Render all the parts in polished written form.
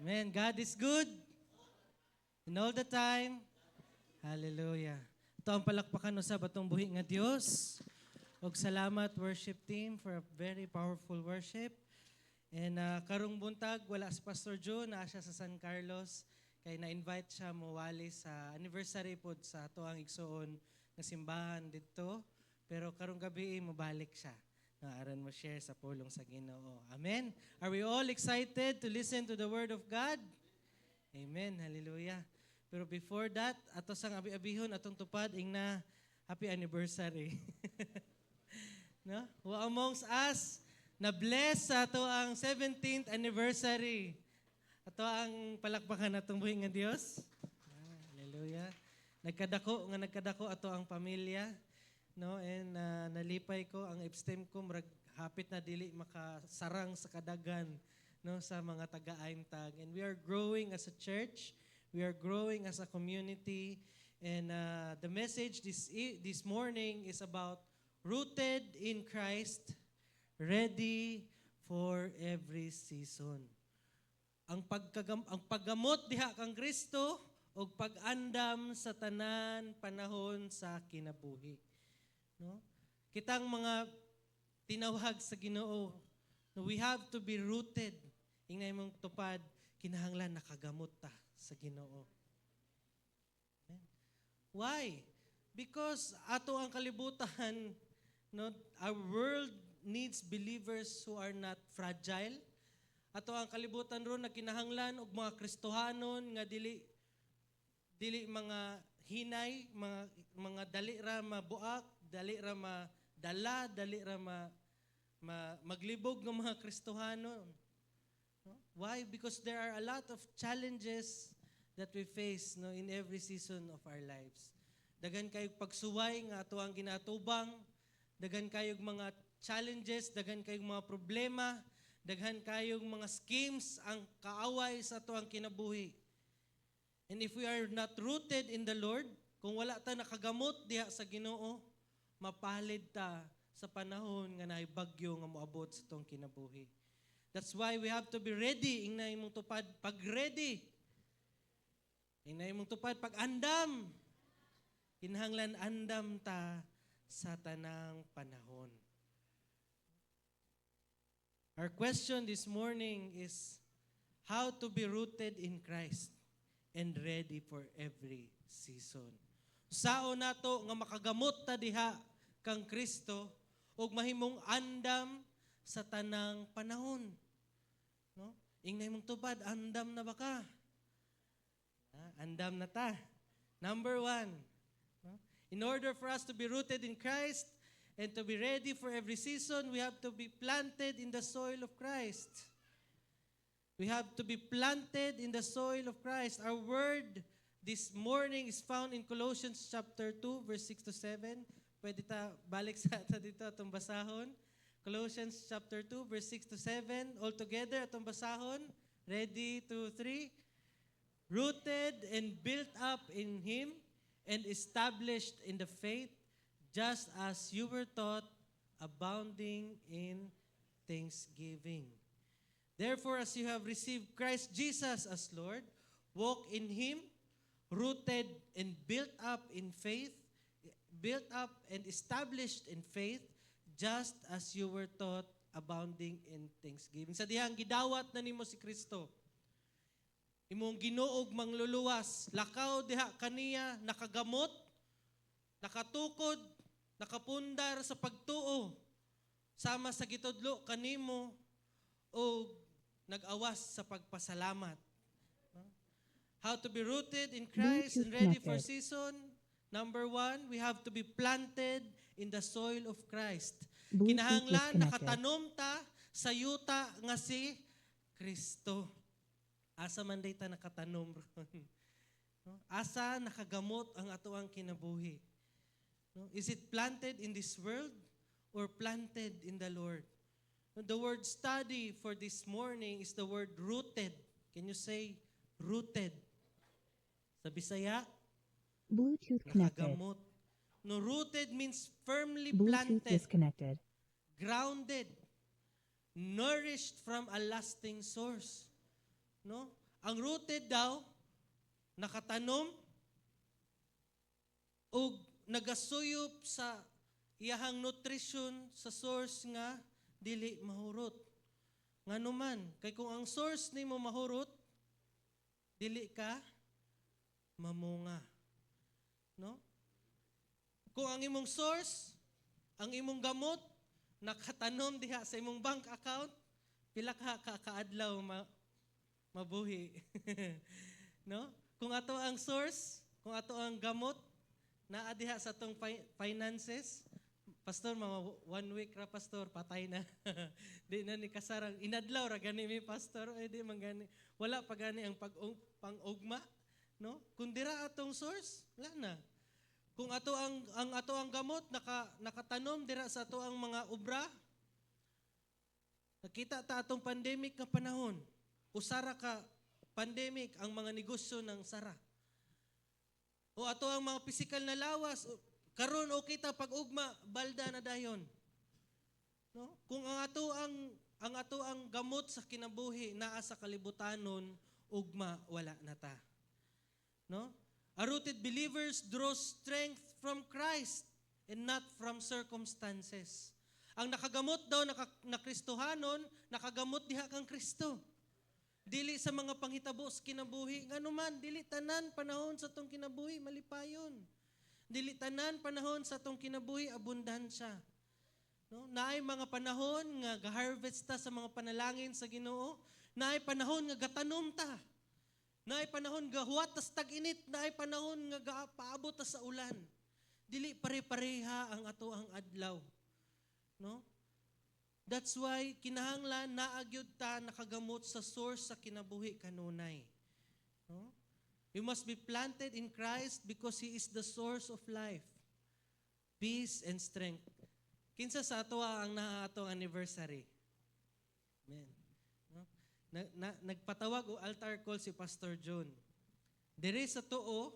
Amen. God is good. And all the time. Hallelujah. Ito ang palakpakan no sa batong buhi nga Dios. Og salamat worship team for a very powerful worship. And karong buntag wala si Pastor Joe na siya sa San Carlos kay na-invite siya mowali sa anniversary pod sa ato ang igsoon nga simbahan didto. Pero karong gabi mobalik siya. Aron mo share sa pulong sa Ginoo. Amen. Are we all excited to listen to the word of God? Amen. Hallelujah. Pero before that, ato sang abi-abihon atong tupad ing na happy anniversary. No? Who amongst us na bless sa ato ang 17th anniversary? Ato ang palakpakan atong buhi nga Dios. Hallelujah. Nagkadako ato ang pamilya. No, and nalipay ko ang epstem ko murag hapit na dili makasarang sa kadagan no sa mga taga-aimtag, and we are growing as a church, we are growing as a community, and the message this morning is about rooted in Christ, ready for every season. Ang paggamot diha kang Kristo ug pag-andam sa tanan panahon sa kinabuhi. No? Kitang mga tinawag sa Ginoo, no, we have to be rooted. Ingay mong tupad, kinahanglan nakagamot ta sa Ginoo. Amen. Why? Because ato ang kalibutan, no, our world needs believers who are not fragile. Ato ang kalibutan ron na kinahanglan og mga Kristohanon nga dili mga hinay, mga dali ra mabuak, dali ra madala, dali ra maglibog ng mga Kristohano. No? Why? Because there are a lot of challenges that we face no, in every season of our lives. Daghan kayong pagsuway nga ato ang ginatubang, daghan kayong mga challenges, daghan kayong mga problema, daghan kayong mga schemes ang kaaway sa ato ang kinabuhi. And if we are not rooted in the Lord, kung wala ta nakagamot diha sa Ginoo, mapalid ta sa panahon nga naay bagyo nga moabot sa tong kinabuhi. That's why we have to be ready. Ingnay mong tupad pag-ready. Ingnay mong tupad pag-andam. Kinahanglan andam ta sa tanang panahon. Our question this morning is how to be rooted in Christ and ready for every season. Sao nato nga makagamot ta diha kang Kristo ug mahimong andam sa tanang panahon. No? Ingnay mong tubad, andam na ba ka? Andam na ta. Number 1. No? In order for us to be rooted in Christ and to be ready for every season, we have to be planted in the soil of Christ. We have to be planted in the soil of Christ. Our word this morning is found in Colossians chapter 2, verse 6 to 7. Pwede ta balik sa ata dito atong basahon. Colossians chapter 2, verse 6 to 7. All together atong basahon. Ready, 2, 3. Rooted and built up in Him and established in the faith, just as you were taught, abounding in thanksgiving. Therefore, as you have received Christ Jesus as Lord, walk in Him, rooted and built up in faith, built up and established in faith, just as you were taught, abounding in thanksgiving. Sa dihang gidawat na nimo si Kristo, imong ginuog mangluluwas, lakaw diha kaniya, nakagamot, nakatukod, nakapundar sa pagtuo, sama sa gitudlo kanimo, o nag-awas sa pagpasalamat. How to be rooted in Christ and ready for season? Number 1, we have to be planted in the soil of Christ. Kinahanglan nakatanom ta sa yuta nga si Kristo. Asa man day ta nakatanom ron. No? Asa nakagamot ang atoang kinabuhi. No? Is it planted in this world or planted in the Lord? No? The word study for this morning is the word rooted. Can you say rooted? Sa Bisaya, Bluetooth connected. nakagamot. No, rooted means firmly Bluetooth planted, disconnected. grounded, nourished from a lasting source. No? ang rooted daw nakatanom ug nagasuyop sa iyahang nutrition sa source nga dili mahurot. Nganuman, kay kung ang source nimo mahurot, dili ka mamunga. No? Kung ang imong source, ang imong gamot, nakatanom diha sa imong bank account, pila ka kaadlaw mabuhi. No? Kung ato ang source, kung ato ang gamot, naa diha sa tong finances, pastor, mga 1 week ra pastor, patay na. Di na ni kasarang, inadlaw ra gani mi pastor, di man gani. Wala pa gani ang pang-ugma. No? Kung dira atong source, wala na. Kung ato ang gamot nakatanom dira sa ato ang mga obra, nakita ta atong pandemic nga panahon. Usara ka pandemic ang mga negosyo ng sara. O ato ang mga physical na lawas, karon o kita pag-ugma, balda na dayon. No? Kung ang ato ang gamot sa kinabuhi naa sa kalibutanon, ugma wala na ta. No? A rooted believers draw strength from Christ and not from circumstances. Ang nakagamot daw na Kristohanon, nakagamot diha kang Kristo. Dili sa mga panghitabo sa kinabuhi. Nganuman, dili tanan panahon sa tong kinabuhi malipayon. Dili tanan panahon sa tong kinabuhi abundansya. No? Naay mga panahon nga ga-harvest ta sa mga panalangin sa Ginoo. Naay panahon nga gatanom ta. Naay panahon nga huwat tas tag-init. Naay panahon nga paabot ta sa ulan. Dili pare-pareha ang ato ang adlaw. No? That's why kinahanglan naagyud ta nakagamot sa source sa kinabuhi kanunay. No? You must be planted in Christ because He is the source of life, peace, and strength. Kinsa sa ato ang atong anniversary? Amen. No? Nagpatawag o altar call si Pastor John. Diri sa tuo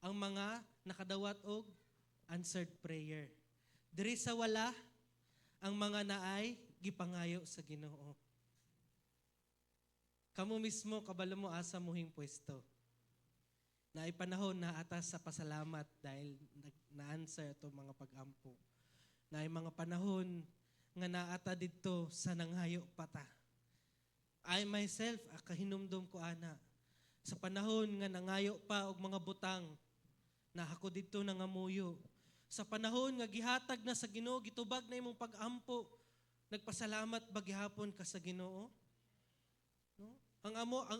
ang mga nakadawat og answered prayer. Diri sa wala ang mga naay gipangayo sa Ginoo. Kamo mismo kabalo mo asa muhing pwesto. Naay panahon na atas sa pasalamat dahil na-answer to mga pag-ampo. Naay mga panahon nga naata didto sa nanghayo pata. I myself kahinumdum ko ana sa panahon nga nangayo pa og mga butang na ako didto nangamuyo. Sa panahon nga gihatag na sa Ginoo, gitubag na imong pag-ampo, nagpasalamat ba gihapon ka sa Ginoo? No? Ang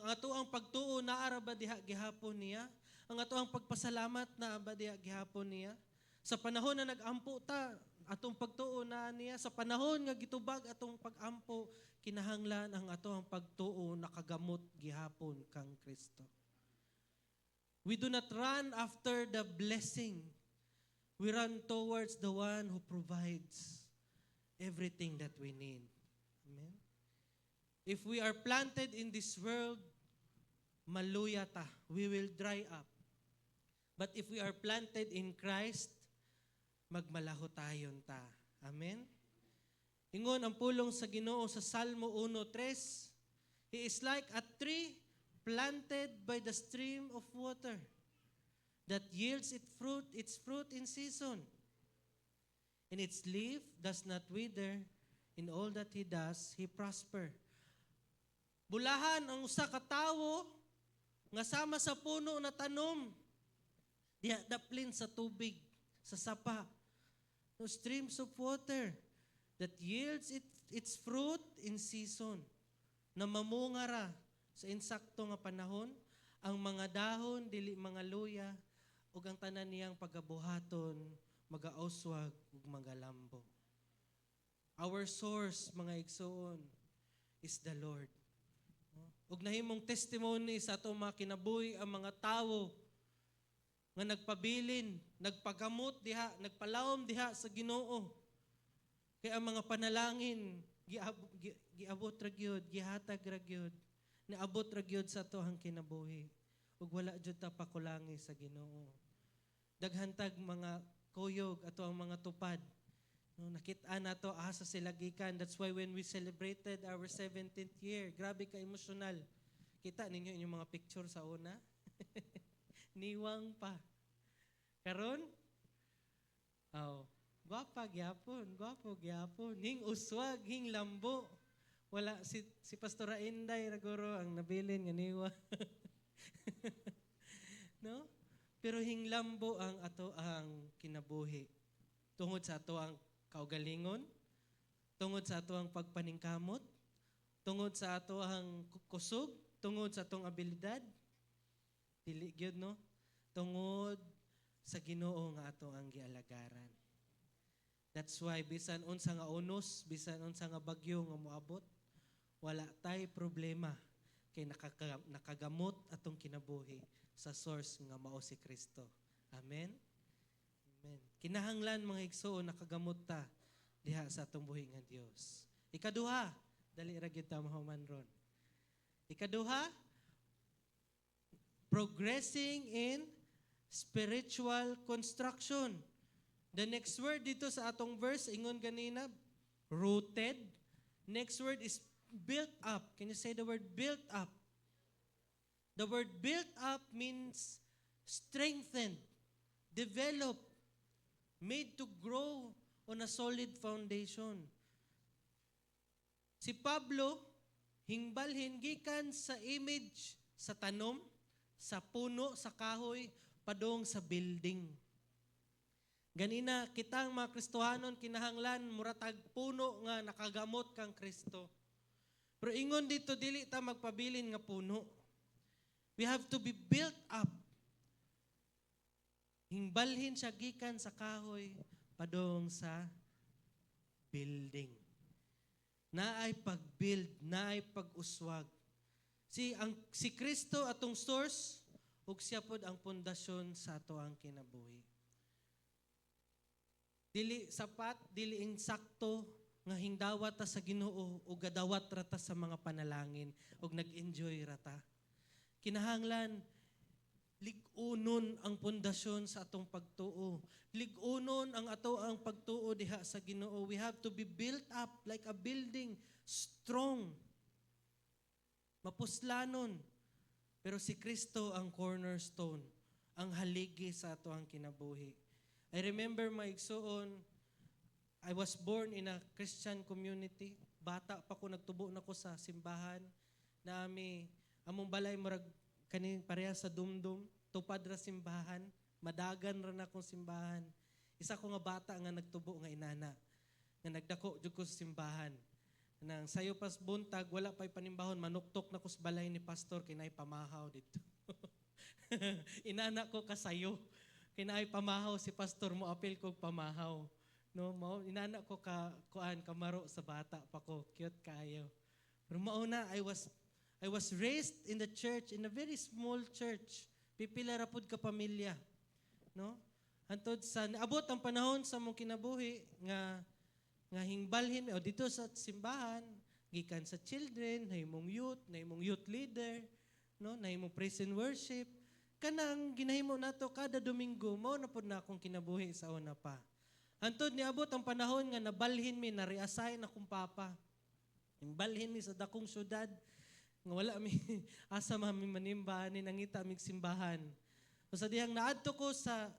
ato ang pagtuo naara ba diha gihapon niya? Ang ato ang pagpasalamat na ba diha gihapon niya? Sa panahon na nag-ampo ta, atong pagtuo na niya. Sa panahon nga gitubag atong pag-ampo, kinahanglan ang ato ang pagtuo nakagamot gihapon kang Kristo. We do not run after the blessing. We run towards the one who provides everything that we need. Amen? If we are planted in this world, maluya ta. We will dry up. But if we are planted in Christ, magmalaho tayon ta. Amen? Ingon ang pulong sa Ginoo sa Salmo 1:3, He is like a tree planted by the stream of water that yields its fruit in season. And its leaf does not wither. In all that he does, he prosper. Bulahan ang usa ka tawo nga sama sa puno na tanom. Diha daplin sa tubig, sa sapa. No streams of water that yields its fruit in season. Na mamunga ra sa insakto nga panahon, ang mga dahon dili mga luya, ug ang tanan niyang pagabuhaton magauswag ug magalambo. Our source, mga igsoon, is the Lord. Ug nahimong testimony sa ato mga kinabuhi ang mga tawo nga nagpabilin, nagpagamot diha, nagpalawom diha sa Ginoo. Kaya ang mga panalangin giabot ra gyud, gihatag ra gyud, niabot ra gyud sa ato ang kinabuhi. Ug wala jud ta pakulangi sa Ginoo. Daghantag mga kuyog ato ang mga tupad. No, nakita nato asa sila gikan. That's why when we celebrated our 17th year, grabe ka emosyonal. Kita ninyo inyong mga picture sa una? Niwang pa. Karon? Oh, gwapa gyapon, gwapo gyapon. Hing uswag, hing lambo. Wala si Pastora Inday raguro ang nabilin nga niwa. No? Pero hing lambo ang ato ang kinabuhi. Tungod sa ato ang kaugalingon, tungod sa ato ang pagpaningkamot, tungod sa ato ang kusog, tungod sa atong abilidad. Dili gyud no? Tungod sa Ginoo nga ato ang gialagaran. That's why bisan unsa nga unos, bisan unsa nga bagyo nga moabot, wala tay problema kay nakagamot atong kinabuhi sa source nga mao si Kristo. Amen. Amen. Kinahanglan mga igsoon nakagamot ta diha sa atong buhi nga Dios. Ikaduha, dali ra gyud ta mahuman ron. Ikaduha, progressing in spiritual construction. The next word dito sa atong verse, ingon ganina, rooted. Next word is built up. Can you say the word built up? The word built up means strengthened, developed, made to grow on a solid foundation. Si Pablo, hingbalhin gikan sa image sa tanom, sa puno, sa kahoy, padong sa building. Ganina, kitang mga Kristohanon, kinahanglan, muratag puno nga nakagamot kang Kristo. Pero ingon dito, dili ta magpabilin nga puno. We have to be built up. Hingbalhin siya gikan sa kahoy, padong sa building. Naay pag-build, naay pag-uswag. Si Kristo atong source, ug siya pod ang pundasyon sa ato ang kinabuhi. Dili sapat, dili insakto nga hingdawat ta sa Ginoo ug gadawat ra ta sa mga panalangin ug nag-enjoy ra ta. Kinahanglan lig-unon ang pundasyon sa atong pagtuo. Lig-unon ang ato ang pagtuo diha sa Ginoo. We have to be built up like a building, strong, mapuslanon. Pero si Kristo ang cornerstone, ang haligi sa ato ang kinabuhi. I remember my igsoon, I was born in a Christian community. Bata pa ko, nagtubo na ko sa simbahan. Among balay murag kaning pareha sa dumdum, tupad ra simbahan, madagan ra na akong simbahan. Isa ko nga bata nga nagtubo nga inana, nga nagdako jud ko sa simbahan. Nang sayo pas buntag, wala pa'y panimbahon, manuktok na ko sa balay ni pastor, kinay pamahaw dito. Inana ko kasayo. Kinay pamahaw si pastor mo, apil ko pamahaw. No, inana ko kamaro sa bata pa ko, cute kayo. Pero mauna, I was raised in the church, in a very small church. Pipila ra pud ka pamilya. No? Antod sa abot ang panahon sa mong kinabuhi nga hingbalhin o dito sa simbahan, gikan sa children, nahimong youth leader, no, nahimong praise and worship. Kanang ginahimo nato kada Domingo, mao na pud na akong kinabuhi sa una pa. Antod niabot ang panahon nga nabalhin mi, na-reassign akong papa. Imbalhin mi sa dakong syudad, nga wala mi asa mi manimbahan ni nangita mig simbahan. So sa dihang naadto ko sa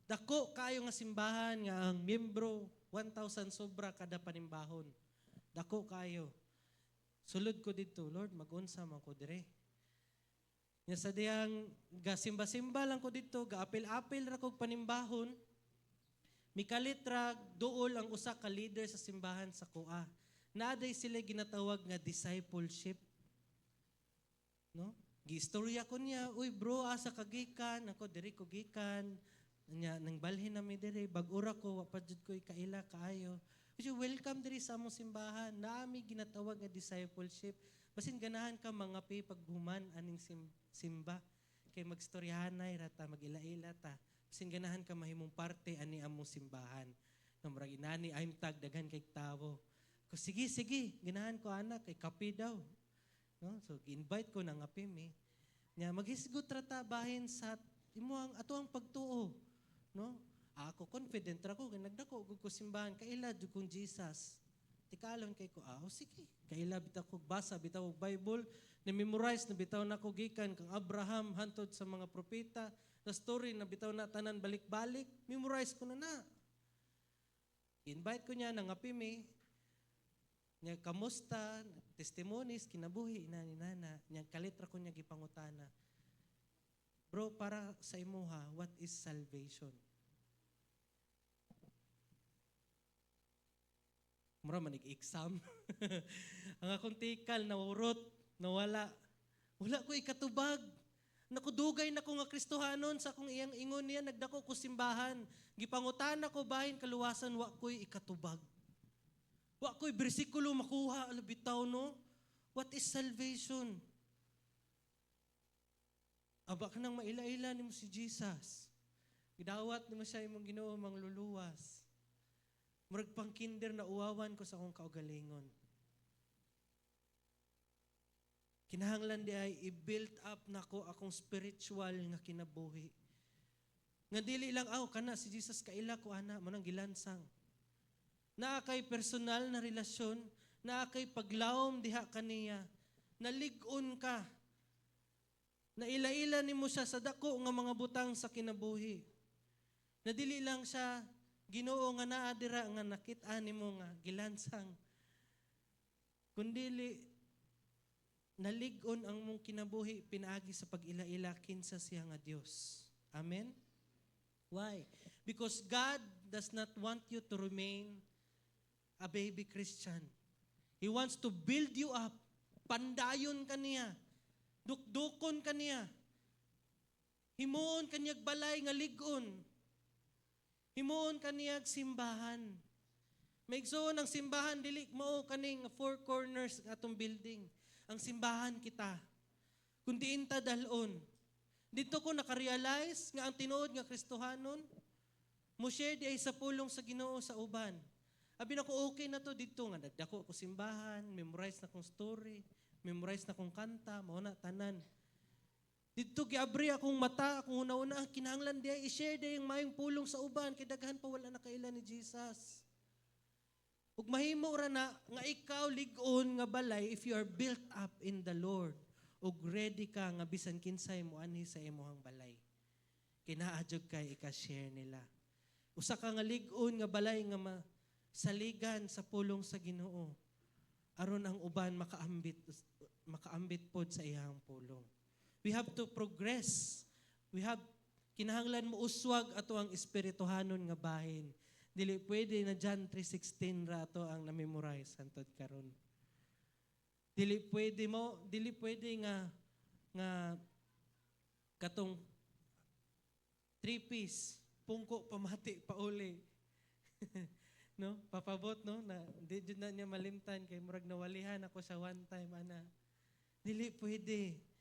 dako kayo nga simbahan nga ang miyembro 1,000 sobra kada panimbahon. Dako kayo. Sulod ko dito, Lord, mag-unsa man ko dire. Nya sa diyang gasimba-simba lang ko dito, gaapil-apil ra kog panimbahon. Mikalit ra duol ang usa ka leader sa simbahan sa kuha. Naaday sila ginatawag nga discipleship. No? Giistorya ko niya, uy bro, asa ka gikan? Ako diri ko gikan. Nya nang balhin na mi diri, bag-ura ko wa pa jud ko ikaila kaayo. Kasi welcome diri sa among simbahan. Naami ginatawag nga discipleship. Basin ganahan ka mga paghuman aning simba kay magstoryahanay rata magila-ila ta. Basin ganahan ka mahimong parte ani among simbahan. No murag inani I'm tag daghan kay tawo. Ko sige ganahan ko anak kay kape daw. No? So invite ko nang api mi. Nya maghisgot ra ta bahin sa imuang ato ang pagtuo. No? Ako confident ra ko kay nagdako gud ko simbahan kaila jud kong Jesus. tikalon kay ko, sige. Kaila bitaw ko basa, bitaw og Bible, na-memorize na bitaw na ko gikan kang Abraham hantod sa mga propeta, na story na bitaw na tanan balik-balik, memorize ko na. Invite ko niya nang apimi, niya kamusta, testimonies, kinabuhi na ni nana, niya kalitra ko niya gipangutana. Bro, para sa imuha, what is salvation? Mura manig exam. Ang akong tikal, nawurot, nawala. Wala ko ikatubag. Nakudugay na ko nga Kristohanon sa akong iyang ingon niya, nagdako ko simbahan. Gipangutana ko bahin kaluwasan, wa ko'y ikatubag. Wa ko'y bersikulo makuha, alabitaw no? What is salvation? Aba ka nang maila-ila ni mo si Jesus. Gidawat ni mo siya imong Ginoo mangluluwas. Murag pang kinder na uwawan ko sa akong kaugalingon. Kinahanglan di ay i-build up na ko akong spiritual nga kinabuhi. Nga dili lang, kana si Jesus kaila ko ana, manang gilansang. Naa kay personal na relasyon, naa kay paglawom diha kaniya, nalig-on ka, na ila-ila nimo siya sa dako nga mga butang sa kinabuhi. Na dili lang siya Ginoo nga naa dira nga nakit-an nimo nga gilansang. Kundili nalig-on ang mong kinabuhi pinaagi sa pag-ila-ila kinsa siya nga Dios. Amen? Why? Because God does not want you to remain a baby Christian. He wants to build you up. Pandayon ka niya. Dukdukon ka niya. Himuon kanyag balay nga lig-on. Himuon kaniyag simbahan. Maigsoon ang simbahan, dili mao kaning four corners atong building. Ang simbahan kita. Kundi inta dalon. Dito ko nakarealize nga ang tinuod nga Kristohanon, mo share di ay sa pulong sa Ginoo sa uban. Abi na ko okay na to dito nga nagdako ko simbahan, memorize na kong story, memorize na kong kanta, mao na tanan. Dito giabri akong mata, akong una-una, ang kinahanglan diya, i-share diya yung mayong pulong sa uban, kay daghan pa wala na kaila ni Jesus. Ug mahimo ra na, nga ikaw lig-on nga balay, if you are built up in the Lord, ug ready ka nga bisan kinsay mo anhi sa imuhang balay. Kinaadyog kay ika-share nila. Usa ka nga lig-on nga balay nga saligan sa pulong sa Ginoo. Aron ang uban makaambit pod sa iyang pulong. We have to progress. Kinahanglan mo uswag ato ang espirituhanon nga bahin. Dili pwede na John 3:16 ra ato ang na-memorize hantod karon. Dili pwede nga katong 3-piece, pungko pamati pauli. No? Papabot no na di jud na niya malimtan kay murag nawalihan ako sa one time ana. Dili pwede.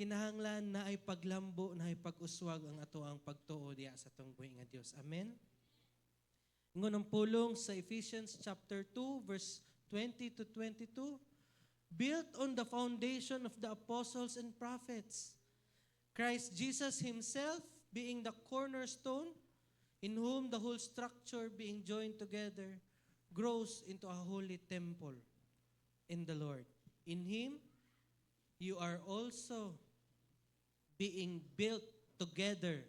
Kinahanglan na ay paglambo, na ay pag-uswag ang ato ang pagtuo diya sa atong buhi nga Dios. Amen? Ingon ang pulong sa Ephesians chapter 2, verse 20 to 22, built on the foundation of the apostles and prophets, Christ Jesus Himself being the cornerstone, in whom the whole structure being joined together grows into a holy temple in the Lord. In Him, you are also being built together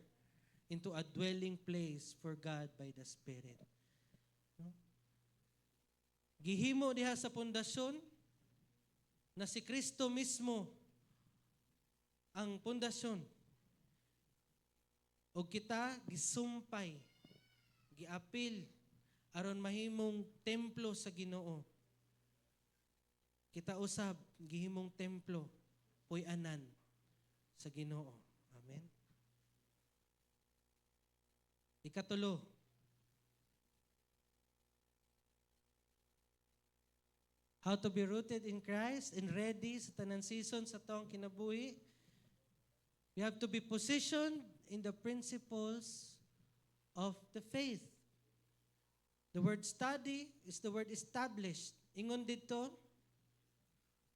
into a dwelling place for God by the Spirit. No? Gihimo diha sa pundasyon na si Kristo mismo ang pundasyon. O kita gisumpay, giapil aron mahimong templo sa Ginoo. Kita usab gihimong templo puy-anan sa Ginoo. Amen. Ikatulo, how to be rooted in Christ and ready sa tanan season sa tong kinabuhi. We have to be positioned in the principles of the faith. The word study is the word established. Ingon dito,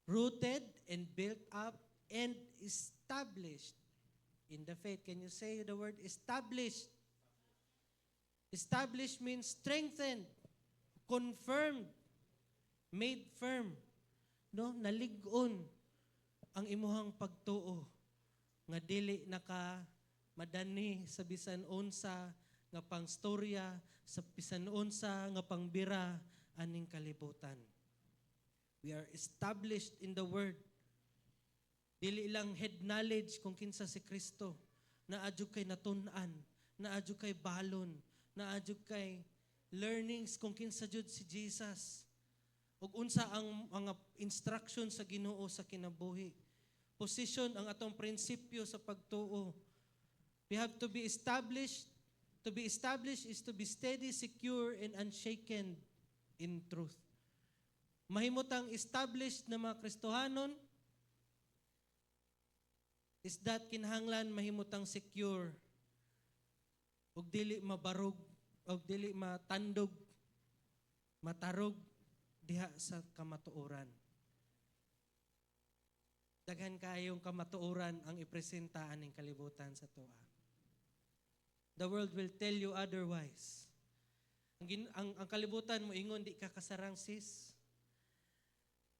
rooted and built up and established in the faith. Can you say the word established? Established means strengthened, confirmed, made firm, no, nalig-on ang imuhang pagtuo nga dili naka madani sa bisan unsa nga pangstorya, sa bisan unsa nga pangbira aning kalibutan. We are established in the Word. Dili lang head knowledge kung kinsa si Kristo. Naadyo kay natun-an, naadyo kay balon, naadyo kay learnings kung kinsa jud si Jesus. Ug unsa ang mga instruction sa Ginoo sa kinabuhi. Position ang atong prinsipyo sa pagtuo. We have to be established. To be established is to be steady, secure, and unshaken in truth. Mahimutang established na mga Kristohanon is that kinahanglan mahimutang secure ug dili mabarog ug dili matandog matarog diha sa kamatuoran. Daghan kayong kamatuoran ang ipresenta aning kalibutan sa tuwa. The world will tell you otherwise. Ang kalibutan mo ingon di ka kasarang sis.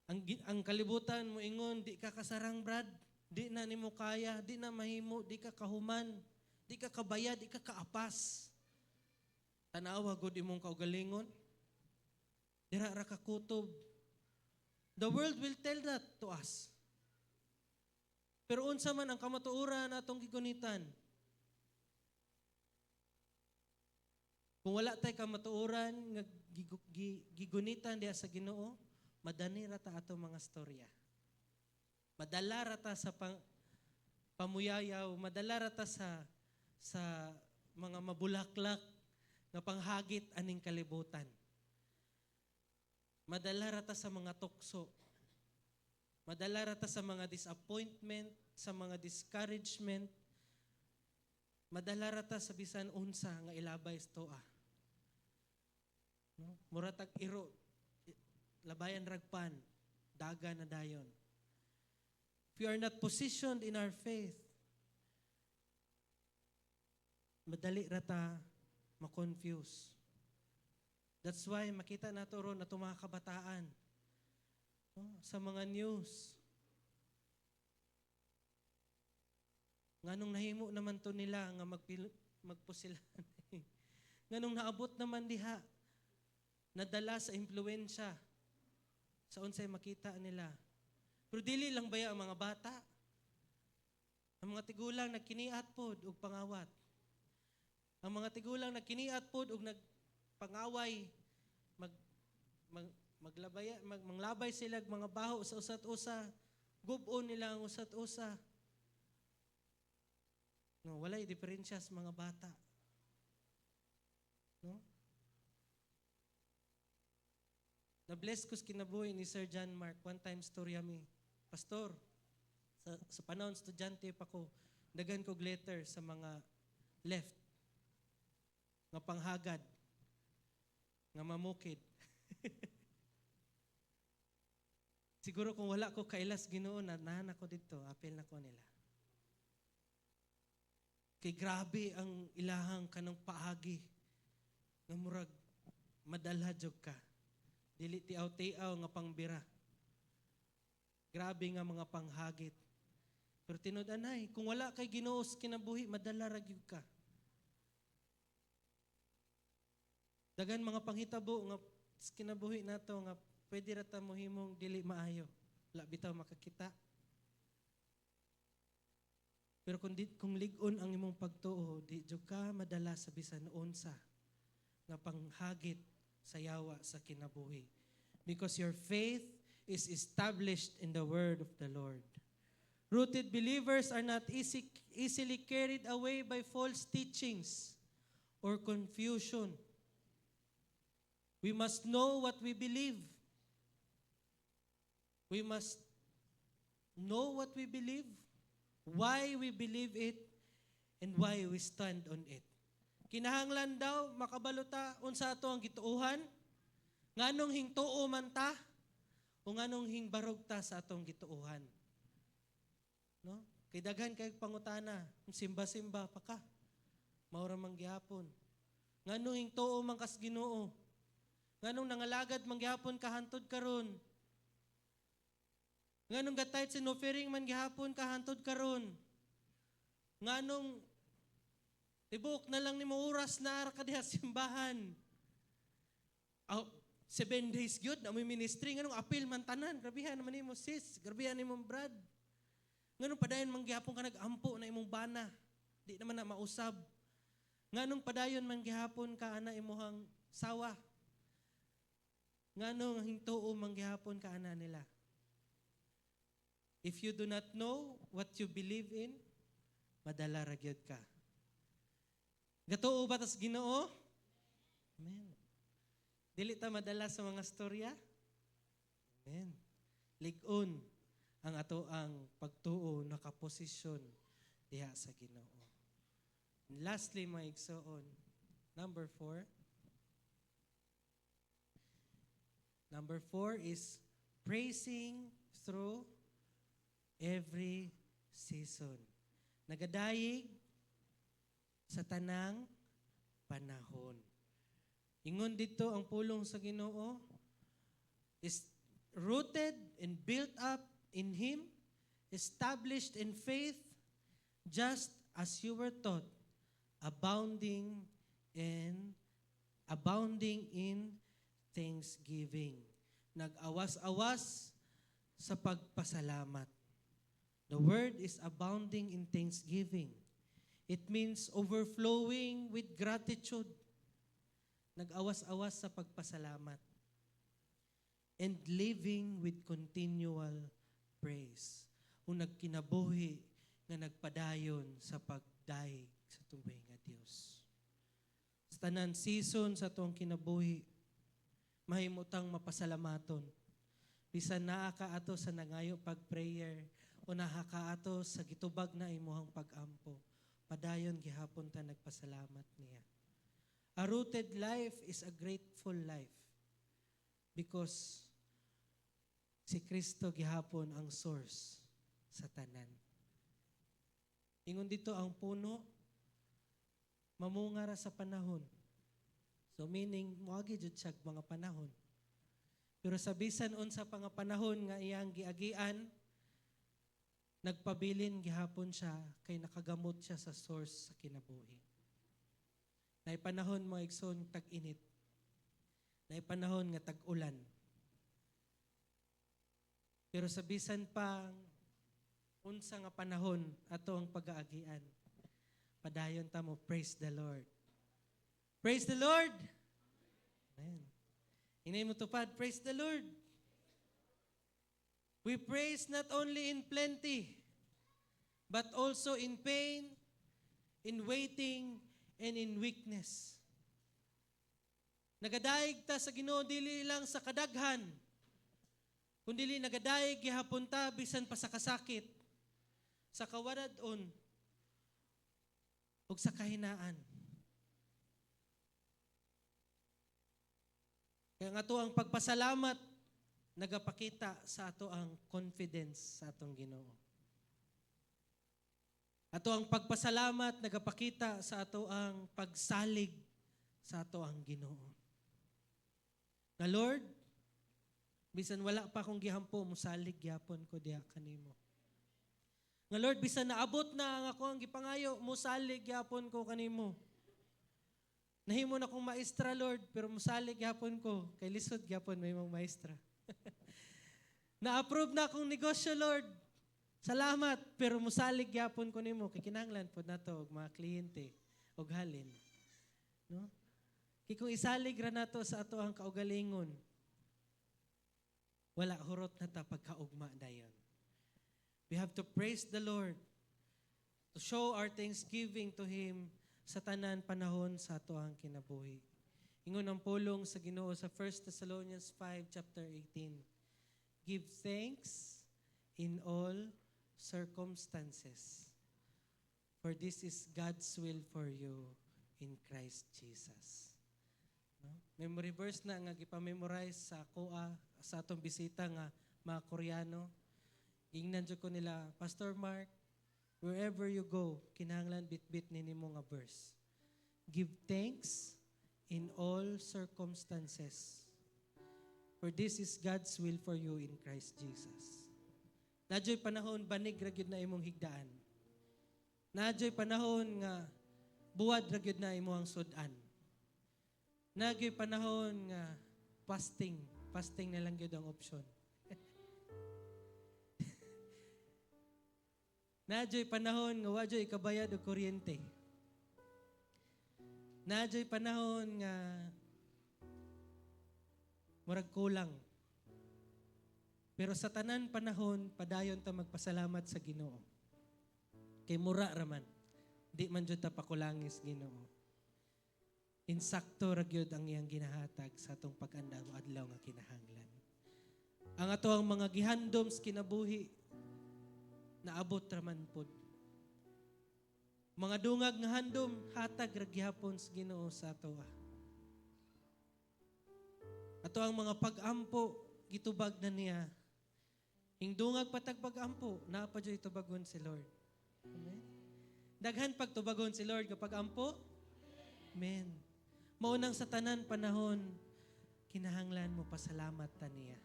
Ang kalibutan mo ingon di ka kasarang brad. Di na nimo kaya, di na mahimo, di ka kahuman, di ka kabaya, di ka kaapas. Tanawa gud imong kaugalingon. Dira ra ka kutob. The world will tell that to us. Pero unsa man ang kamatuoran atong gigunitan? Kung wala tay kamatuoran nga gigunitan diha sa Ginoo, madani ra ta atong mga storya. Madala ra ta sa pamuyayaw, madala ra ta sa mga mabulaklak nga panghagit aning kalibutan. Madala ra ta sa mga tukso. Madala ra ta sa mga disappointment, sa mga discouragement. Madala ra ta sa bisan unsa nga ilabay sa toa. No? Muratag iro, labayan ragpan, daga na dayon. If we are not positioned in our faith, madali ra ta ma-confuse. That's why makita nato ron na mga kabataan no, sa mga news. Nganong nahimo naman to nila nga magpusilan. Nganong naabot naman diha, nadala sa impluwensya sa unsay makita nila. Pero dili lang baya ang mga bata. Ang mga tigulang nagkiniat pod og pangawat. Ang mga tigulang nagkiniat pod og nagpangaway, manglabay sila og mga baho sa usat-usa, gub-on nila ang usat-usa. No, walay diferensya sa mga bata. No? Na-bless ko sa kinabuhi ni Sir John Mark. One time story mi. Pastor, sa panahon estudyante pa ko, dagan kog letter sa mga left nga panghagad nga mamukid. Siguro kung wala ko kailas Ginoo na nahan ako dito, apel na ko nila. Kay grabe ang ilahang kanang paagi nga murag madalha jog ka. Dili tiaw-tiaw nga pangbira. Grabe nga mga panghagit. Pero tinud-anay, kung wala kay Ginoo sa kinabuhi, madala ra gyud ka. Dagan mga panghitabo nga sa kinabuhi nato nga pwede ra ta mohimong dili maayo. Wala bitaw makakita. Pero kung lig-on ang imong pagtuo, di jud ka madala sa bisan unsa nga panghagit sa yawa sa kinabuhi. Because your faith is established in the word of the Lord. Rooted believers are not easily carried away by false teachings or confusion. We must know what we believe. We must know what we believe, why we believe it, and why we stand on it. Kinahanglan daw makabaluta unsa ato ang gituohan, nganong hingtuo man ta, o nganong hingbarog ta sa atong gituohan. No? Kay daghan kay pangutana, simba-simba pa ka. Maura man gihapon. Nganong hingtuo man kas Ginoo? Nganong nangalagad manggihapon ka hantod karon. Nganong gatayt sin offering man gihapon ka hantod karon. Nganong tibok na lang nimo oras na ara ka diha sa simbahan. 7 days gyud na may ministry nganong apil man tanan. Grabihan naman nimo sis, grabihan nimo brad. Nganong padayon manggihapon ka nagampo na imong bana. Di naman na mausab. Nganong padayon manggihapon ka ana imuhang sawa. Nganong hintuo manggihapon ka ana nila. If you do not know what you believe in, madala ra gyud ka. Gatuo ba tas Ginoo? Amen. Dili ta madala sa mga storya? Amen. Lig-on ang ato ang pagtuo nakaposisyon diha sa Ginoo. And lastly, mga igsoon, number 4. Number 4 is praising through every season. Nagadayig sa tanang panahon. Ingon dito ang pulong sa Ginoo is rooted and built up in Him, established in faith, just as you were taught, abounding in thanksgiving. Nag-awas-awas sa pagpasalamat. The word is abounding in thanksgiving. It means overflowing with gratitude. Nag-awas-awas sa pagpasalamat. And living with continual praise. Kung nagkinabuhi nga nagpadayon sa pagdaig sa tubig nga Dios. Sa tanan season sa tuong kinabuhi, mahimutang mapasalamaton. Bisan naa ka ato sa nangayo pag-prayer o naha ka ato sa gitubag na imuhang pag-ampo, padayon gihapon ta nagpasalamat niya. A rooted life is a grateful life because si Kristo gihapon ang source sa tanan. Ingon dito ang puno, mamunga ra sa panahon. So meaning, muagi jud siya mga panahon. Pero sa bisan unsa pa nga panahon nga iyang giagian, nagpabilin gihapon siya kay nakagamot siya sa source sa kinabuhi. Nay panahon mo igsoon tag-init. Nay panahon nga tag-ulan. Pero sa bisan pa unsa nga panahon ato ang pag-aagian, padayon ta mo praise the Lord. Praise the Lord. Amen. Inay mo tupad, praise the Lord. We praise not only in plenty, but also in pain, in waiting, and in weakness. Nagadaig ta sa Ginoo dili lang sa kadaghan, kundi nagadaig gihapon ta bisan pa sa kasakit, sa kawadad-on, ug sa kahinaan. Kaya nga to ang pagpasalamat nagapakita sa ato ang confidence sa atong Ginoo. Ato ang pagpasalamat nagapakita sa ato ang pagsalig sa ato ang Ginoo. Nga Lord, bisan wala pa akong gihampo, musalig gyapon ko diha kanimo. Nga Lord, bisan naabot na ang ako ang gipangayo, musalig gyapon ko kanimo. Nahimo na kong maestra, Lord, pero musalig gyapon ko. Kay lisod gyapon may mong maestra. Na-approve na akong negosyo, Lord. Salamat, pero musalig gyapon ko nimo kay kinahanglan pod nato og mga kliyente og halin. No? Kay kung isalig ra nato sa ato ang kaugalingon, wala hurot na ta pagkaugma dayon. We have to praise the Lord to show our thanksgiving to Him sa tanan panahon sa ato ang kinabuhi. Ingon ang pulong sa Ginoo sa 1 Thessalonians 5 chapter 18. Give thanks in all circumstances, for this is God's will for you in Christ Jesus. No? Memory verse na nga gipamemorize sa kuha sa atong bisita nga mga Koreano. Ingnan jud ko nila, Pastor Mark, wherever you go, kinahanglan bit-bit nimo nga verse. Give thanks in all circumstances, For this is God's will for you in Christ Jesus. Nadyo'y panahon, banig ra gyud na imong higdaan. Nadyo'y panahon nga buwad ra gyud na imong sudan. Nadyo'y panahon nga fasting. Fasting na lang gyud ang option. Nadyo'y panahon nga wadyo'y kabayad og kuryente. Nadyo'y panahon nga murag kulang. Pero sa tanan panahon, padayon ta magpasalamat sa Ginoo. Kay mura raman. Di man jud ta pakulangis Ginoo. Insakto ra gyud ang iyang ginahatag sa atong pag-andam adlaw nga kinahanglan. Ang atoang mga gihandom sa kinabuhi naabot raman pod. Mga dungag nga handom hatag ra gihapon sa Ginoo sa atoa. Ato ang mga pag-ampo gitubag na niya. Hingdungag patag pag-ampo, naapa dyan itubagon si Lord. Amen? Daghan pagtubagon si Lord kapag ampo? Amen. Maunang sa tanan panahon, kinahanglan mo pasalamat ta niya.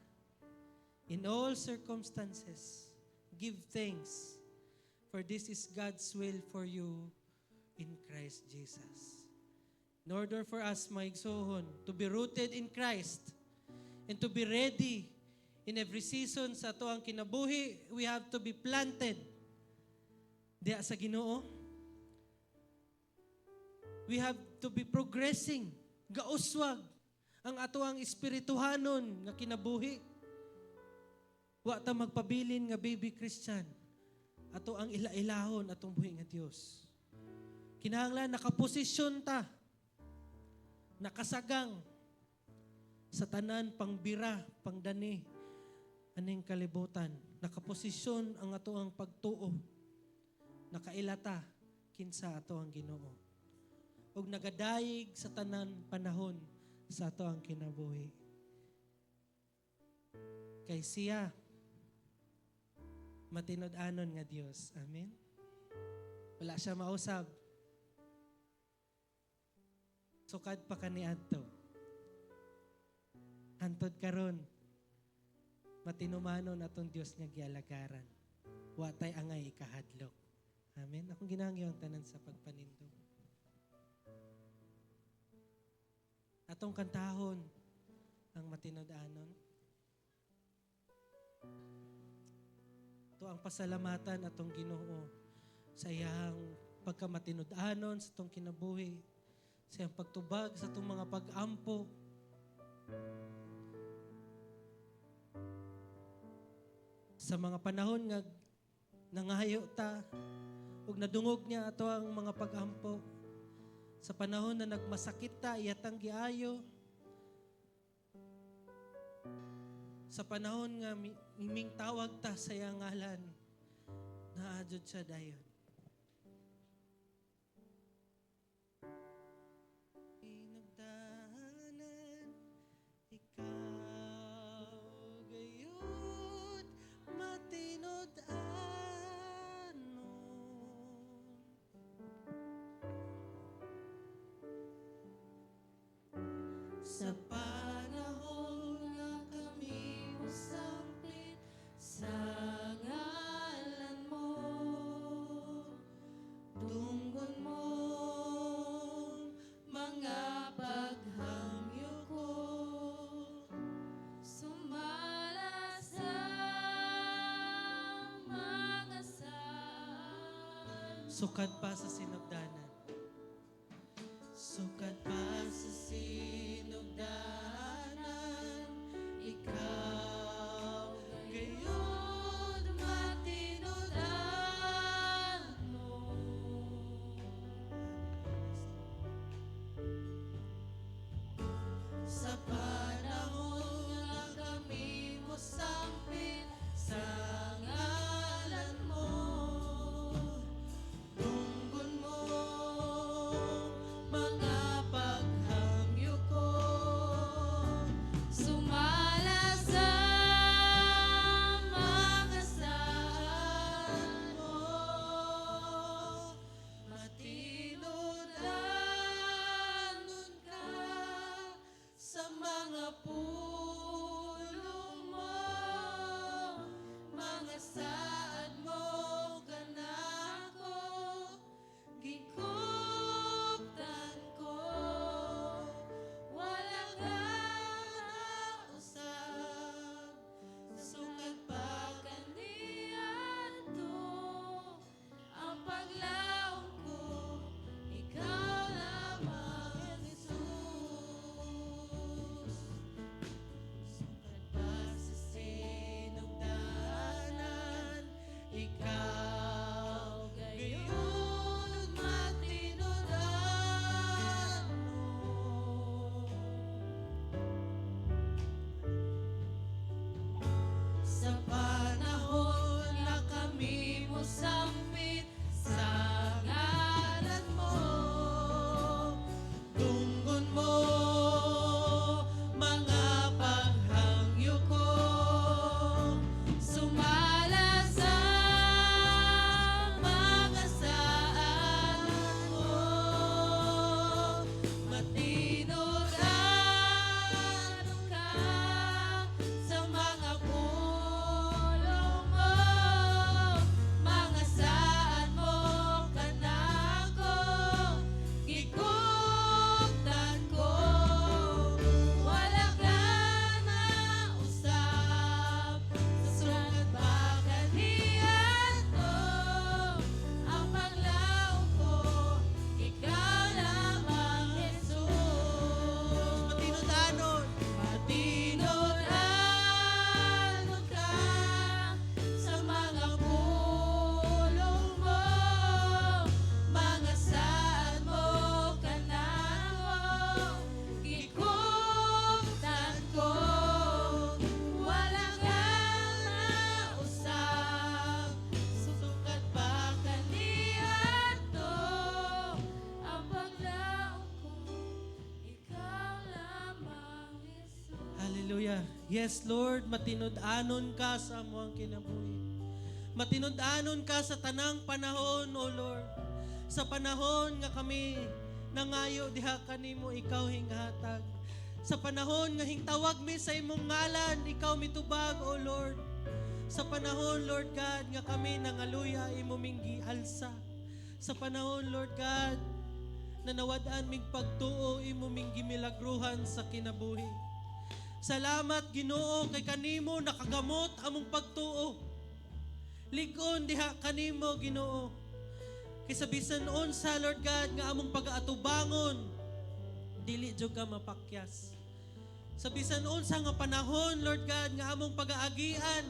In all circumstances, give thanks, for this is God's will for you in Christ Jesus. In order for us, maigsohon, to be rooted in Christ and to be ready in every season sa ato ang kinabuhi, we have to be planted diya sa Ginoo. We have to be progressing, gauswag ang ato ang espirituhanon nga kinabuhi. Wa ta magpabilin nga baby Christian. Ato ang ila-ilahon atong buhi nga Dios. Kinahanglan nakaposisyon ta, nakasagang sa tanan pangbira, pangdani, aning kalibutan. Nakaposisyon ang ato ang pagtuo. Nakailata kinsa ato ang Ginoo. Ug nagadayig sa tanan panahon sa ato ang kinabuhi. Kay siya matinud-anon nga Dios. Amen. Wala siya mausab. Sukad pa kaniadto. Hantod karon matinumanon atong Dios nga gialagaran. Wa tay angay ikahadlok. Amen. Akong ginahangyo ang tanan sa pagpanindog. Atong kantahon ang matinud-anon. Ito ang pasalamatan atong Ginoo sa iyang pagkamatinud-anon sa atong kinabuhi, sa iyang pagtubag sa atong mga pag-ampo. Sa mga panahon nga nangahayo ta ug nadungog niya ato ang mga pag-ampo. Sa panahon na nagmasakit ta, iyatang giayo. Sa panahon nga iming tawag ta sa iyang ngalan, naadjud siya dayon. Inugdanan, ikaw gayud matinud-anon. Sa panahon nga kami usapit sa ngalan mo, dunggon mo mga paghangyo ko, sumala sa mga sukad pa sa sinugdanan. Sukat pa sa sinugdanan, ikaw gayud matinud-anon. Sa panahon nga kami mo sampit sa ngalan mo, dunggon mo mga paghangyo ko, sumala sa Yes, Lord, matinud-anon ka sa amuang kinabuhi. Matinud-anon ka sa tanang panahon, O Lord. Sa panahon nga kami nangayo diha kanimo ikaw hinghatag. Sa panahon nga hingtawag mi sa imong ngalan, ikaw mitubag, O Lord. Sa panahon, Lord God, nga kami nangaluya imo minggi alsa. Sa panahon, Lord God, na nawadaan mig pagtuo imo minggi milagruhan sa kinabuhi. Salamat Ginoo kay kanimo nakagamot among pagtuo. Ligon diha kanimo Ginoo. Kay sa bisan unsa Lord God nga among pag-aatubangon dili jud ka mapakyas. Sa bisan unsa nga panahon Lord God nga among pag-aagian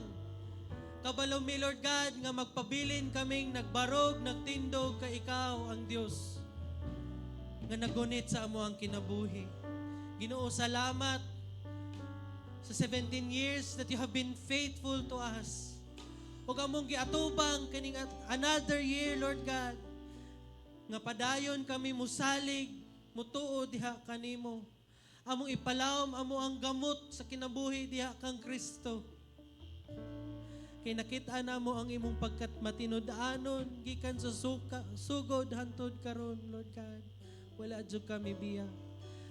kabalo mi Lord God nga magpabilin kaming nagbarog nagtindog kay ikaw ang Dios nga nagunit sa amo ang kinabuhi. Ginoo salamat sa 17 years that you have been faithful to us. Ug among giatubang kaning another year, Lord God, nga padayon kami musalig, mutuo diha kanimo. Among ipalawom amo ang gamot sa kinabuhi diha kang Kristo. Kay nakita namo ang imong pagkat matinud-anon gikan sa sugod hantod karon, Lord God. Wala jud kami biya.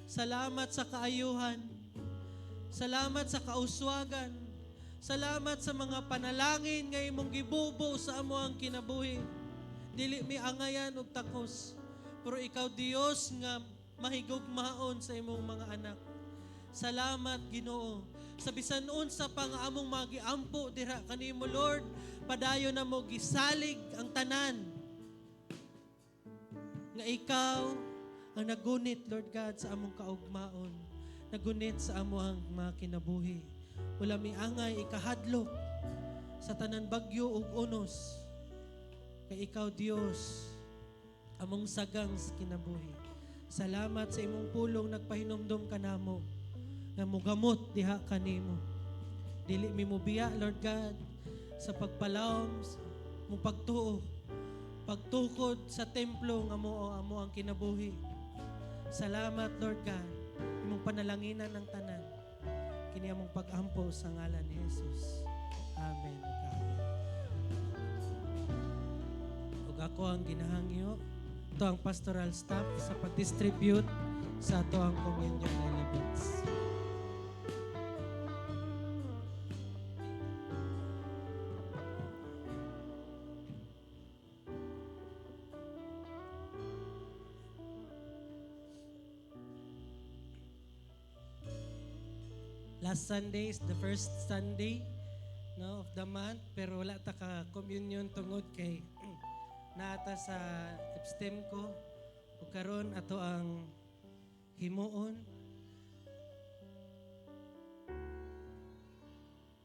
Salamat sa kaayuhan. Salamat sa kauswagan. Salamat sa mga panalangin nga imong gibubo sa amo ang kinabuhi. Dili mi angayan og takos. Pero ikaw Dios nga mahigugmaon sa imong mga anak. Salamat Ginoo. Sa bisan unsa pa nga among magiampo dira kanimo Lord, padayon na mo gisalig ang tanan. Nga ikaw ang nagunit Lord God sa among kaugmaon. Nagunit sa amo ang mga kinabuhi. Wala mi angay ikahadlok sa tanan bagyo ug unos. Kay ikaw Dios among sagang sa kinabuhi. Salamat sa imong pulong nagpahinumdom kanamo nga mogamot diha kanimo. Dili mi mobiya Lord God sa pagpalawom mo pagtuo pagtukod sa templo nga amo ang kinabuhi. Salamat Lord God imong panalanginan ng tanan kini among pag-ampo sa ngalan ni Jesus. Amen. Ug ako ang ginahangyo ito ang pastoral staff sa pag-distribute sa ato ang communion elements. Last Sunday is the first Sunday no, of the month, pero wala ta ka communion tungod kay naata sa epstem ko o karon ato ang himuon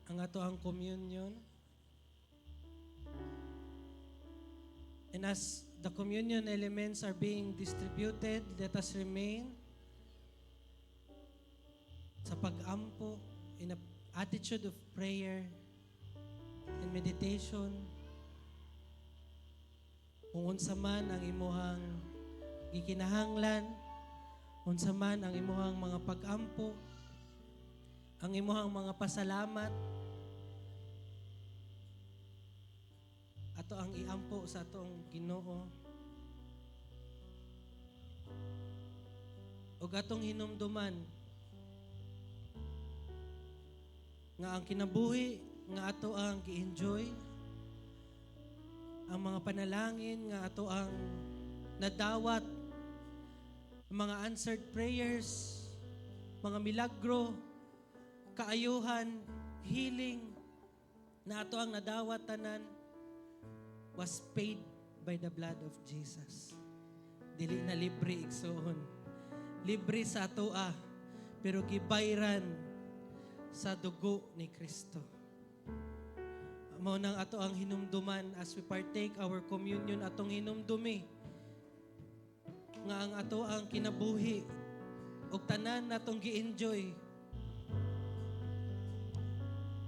ang ato ang communion. And as the communion elements are being distributed, let us remain sa pag-ampo in an attitude of prayer and meditation. Kung unsa man ang imuhang gikinahanglan, unsa man ang imuhang mga pag-ampo, ang imuhang mga pasalamat, ato ang iampo sa atong Ginoo. Ug atong hinumduman nga ang kinabuhi nga ato ang gi-enjoy, ang mga panalangin nga ato ang nadawat, mga answered prayers, mga milagro, kaayuhan, healing na ato ang nadawat tanan was paid by the blood of Jesus. Dili na libre igsoon. Libre sa atoa pero gibayran sa dugo ni Kristo. Mao nang ato ang hinumduman as we partake our communion, atong hinumdumi nga ang ato ang kinabuhi ug tanan natong gi-enjoy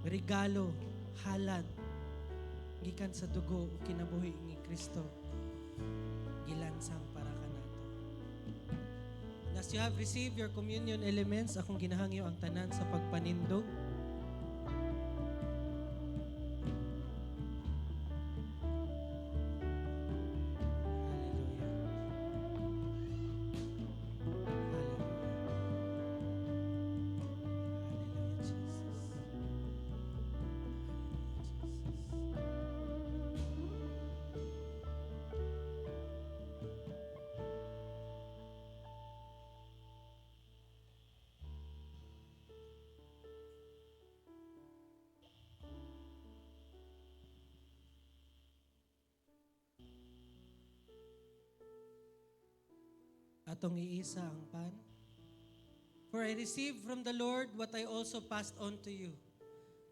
regalo, halad gikan sa dugo ug kinabuhi ni Kristo gilansang para kanato. As you have received your communion elements, akong ginahangyo ang tanan sa pagpanindog Atong iisa ang pan. For I received from the Lord what I also passed on to you.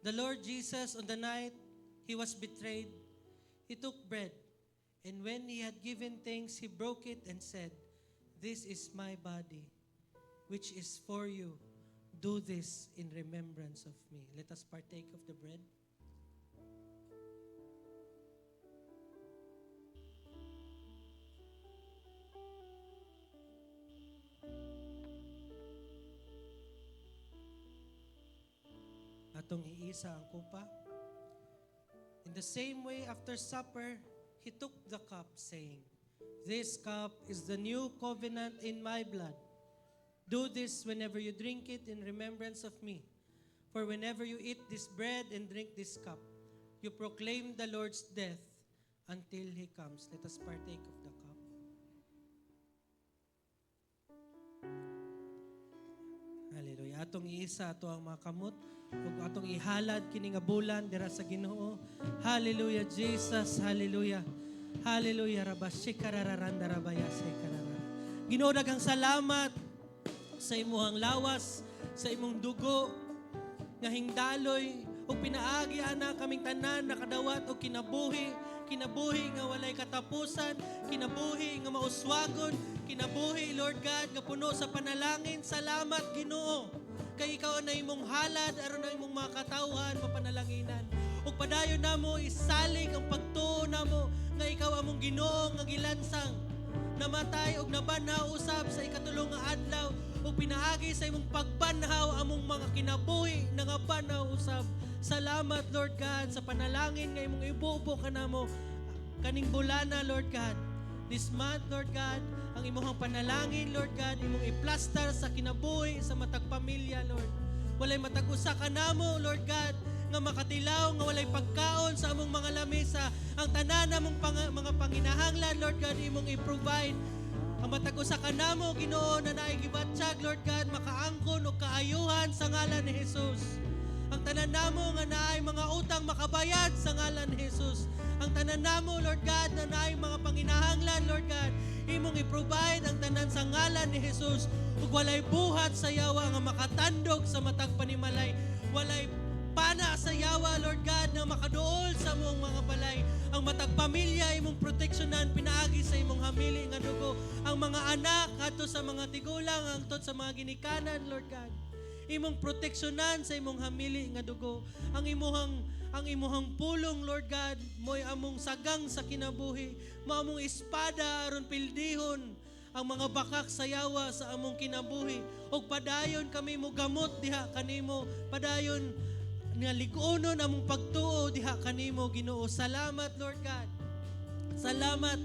The Lord Jesus, on the night he was betrayed, he took bread, and when he had given thanks, he broke it and said, "This is my body, which is for you. Do this in remembrance of me." Let us partake of the bread. Atong iisa ang kupa. In the same way, after supper, he took the cup, saying, "This cup is the new covenant in my blood. Do this whenever you drink it in remembrance of me. For whenever you eat this bread and drink this cup, you proclaim the Lord's death until he comes." Let us partake of the cup. Hallelujah. Atong iisa ato ang mga kamot ug atong ihalad kini nga bulan dira sa Ginoo. Hallelujah Jesus. Hallelujah. Hallelujah. Rabashikarararanda rabayasekarara. Ginoo, daghang salamat sa imong lawas, sa imong dugo nga hingdaloy ug pinaagi ana kaming tanan nakadawat og kinabuhi nga walay katapusan, kinabuhi nga mauswagon, kinabuhi, Lord God, nga puno sa panalangin. Salamat, Ginoo. Kay ikaw na imong halad, aron na imong mga katawhan, mapanalanginan. Ug padayon namo isalig ang pagtuo namo nga ikaw among Ginoo nga gilansang namatay ug nabanhaw usab sa ikatulong nga adlaw ug pinaagi sa imong pagbanhaw among mga kinabuhi nga banhaw usab. Salamat, Lord God, sa panalangin nga imong ibubo kanamo kaning bulana, Lord God. This month, Lord God, ang imong panalangin, Lord God, imong i-plaster sa kinabuhi sa matag pamilya, Lord. Walay matag usa kanamo, Lord God, nga makatilaw, nga walay pagkaon sa among mga lamesa. Ang tanan namong mga panginahanglan, Lord God, imong i-provide. Ang matag usa kanamo, Ginoo, na naay gibatsyag, Lord God, makaangkon og kaayuhan sa ngalan ni Jesus. Ang tanan namo nga naay mga utang makabayad sa ngalan ni Jesus. Ang tanan namo, Lord God, na naay mga panginahanglan, Lord God, imong i-provide ang tanan sa ngalan ni Jesus. Ug walay buhat sa yawa nga makatandog sa matag panimalay. Walay pana sa yawa, Lord God, na makaduol sa among mga balay. Ang matag pamilya imong proteksyonan pinaagi sa imong hamili nga dugo. Ang mga anak adto sa mga tigulang, hangtod sa mga ginikanan, Lord God, imong proteksyonan sa imong hamili nga dugo. Ang imuhang pulong, Lord God, mo'y among sagang sa kinabuhi, maamong espada aron pildihon ang mga bakak sa yawa sa among kinabuhi. Og padayon kami mo gamot diha kanimo, padayon nga lig-unon among pagtuo diha kanimo, Ginoo. Salamat, Lord God. Salamat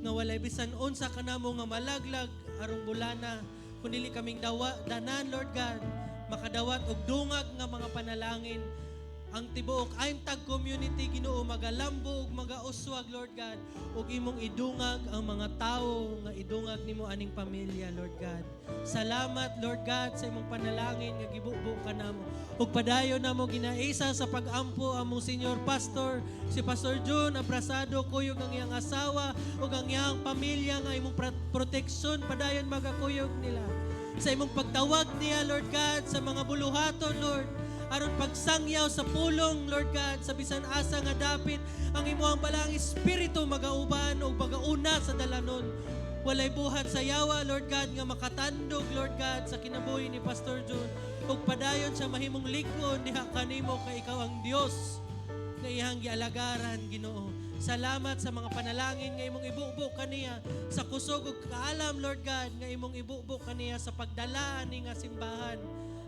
nga walay bisan unsa kanamo nga malaglag arong bulana, kundi kaming danan, Lord God, makadawat og dungag nga mga panalangin. Ang tibuok I'm Tag community, Ginoo, magalambo ug magauswag, Lord God, ug imong idungag ang mga tawo nga idungag nimo aning pamilya, Lord God. Salamat, Lord God, sa imong panalangin nga gibubo kanamo. Ug padayon namo ginaisa sa pag-ampo among senior pastor, si Pastor June Abrasado, kuyog ang iyang asawa ug ang iyang pamilya nga imong proteksyon padayon magakuyog nila. Sa imong pagtawag niya, Lord God, sa mga buluhaton, Lord, aron pagsangyaw sa pulong, Lord God, sa bisan asa nga dapit ang imong balang espiritu magauban o magauna sa dalanon. Walay buhat sa yawa, Lord God, nga makatandog, Lord God, sa kinabuhi ni Pastor John. Ug padayon sa mahimong likod diha kanimo kay ikaw ang Dios nga iyang gialagaran, Ginoo. Salamat sa mga panalangin nga imong ibubo kaniya sa kusog ug kaalam, Lord God, nga imong ibubo kaniya sa pagdala ni nga simbahan.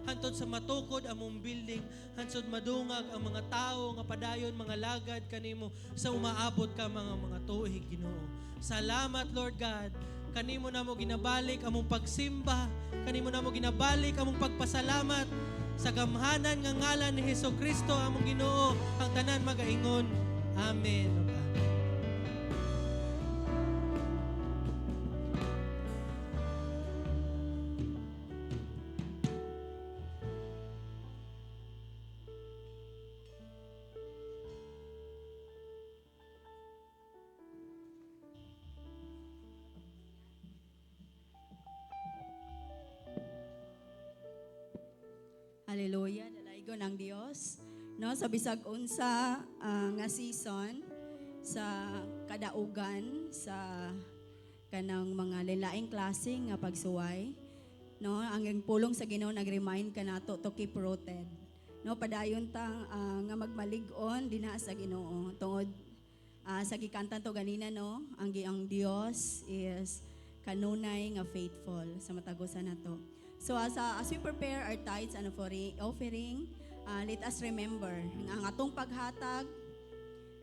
Hantod sa matukod among building, hantod madungag ang mga tao nga padayon mga lagad kanimo sa umaabot ka mga tuig, Ginoo. Salamat, Lord God. Kanimo namo ginabalik among pagsimba, kanimo namo ginabalik among pagpasalamat sa gamhanan nga ngalan ni Hesukristo among Ginoo. Ang tanan magaingon, amen. Hallelujah. Dalaygo ng Dios. No, sa bisag unsa nga season sa kadaugan sa kanang mga lilaing klase nga pagsuway. No, ang pulong sa Ginoo nag-remind kanato to keep rooted. No, padayon tang nga magmalig-on dinha sa Ginoo. Tungod sa gikantan to ganina no, ang Dios is kanunay nga faithful sa matagusan nato. So as we prepare our tithes and offering, let us remember nga ang atong paghatag